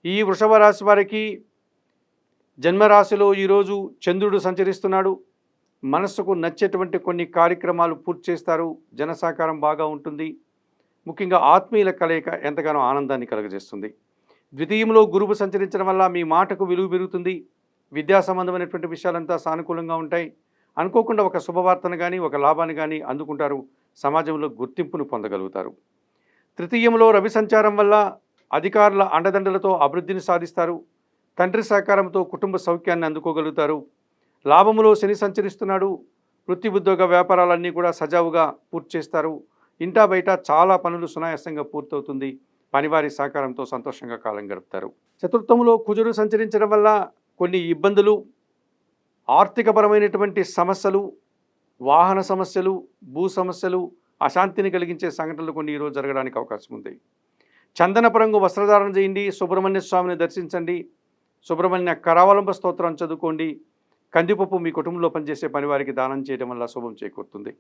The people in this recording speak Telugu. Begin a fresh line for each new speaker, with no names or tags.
ఈ వృషభ రాశి వారికి జన్మరాశిలో ఈరోజు చంద్రుడు సంచరిస్తున్నాడు. మనస్సుకు నచ్చేటువంటి కొన్ని కార్యక్రమాలు పూర్తి చేస్తారు. జన సహకారం బాగా ఉంటుంది. ముఖ్యంగా ఆత్మీయుల కలయిక ఎంతగానో ఆనందాన్ని కలుగజేస్తుంది. ద్వితీయంలో గురువు సంచరించడం వల్ల మీ మాటకు విలువ పెరుగుతుంది. విద్యా సంబంధమైనటువంటి విషయాలంతా సానుకూలంగా ఉంటాయి. అనుకోకుండా ఒక శుభవార్తను కానీ ఒక లాభాన్ని కానీ అందుకుంటారు. సమాజంలో గుర్తింపును పొందగలుగుతారు. తృతీయంలో రవి సంచారం వల్ల అధికారుల అండదండలతో అభివృద్ధిని సాధిస్తారు. తండ్రి సహకారంతో కుటుంబ సౌఖ్యాన్ని అందుకోగలుగుతారు. లాభములో శని సంచరిస్తున్నాడు. వృత్తి ఉద్యోగ వ్యాపారాలన్నీ కూడా సజావుగా పూర్తి చేస్తారు. ఇంటా బయట చాలా పనులు సునాయాసంగా పూర్తవుతుంది. పనివారి సహకారంతో సంతోషంగా కాలం గడుపుతారు. చతుర్థంలో కుజుడు సంచరించడం వల్ల కొన్ని ఇబ్బందులు, ఆర్థికపరమైనటువంటి సమస్యలు, వాహన సమస్యలు, భూ సమస్యలు, అశాంతిని కలిగించే సంఘటనలు కొన్ని ఈరోజు జరగడానికి అవకాశం ఉంది. చందనపు రంగు వస్త్రధారణ చేయండి. సుబ్రహ్మణ్య స్వామిని దర్శించండి. సుబ్రహ్మణ్య కరావలంబ స్తోత్రం చదువుకోండి. కందిపప్పు మీ కుటుంబంలో పనిచేసే పనివారికి దానం చేయడం వల్ల శుభం చేకూరుతుంది.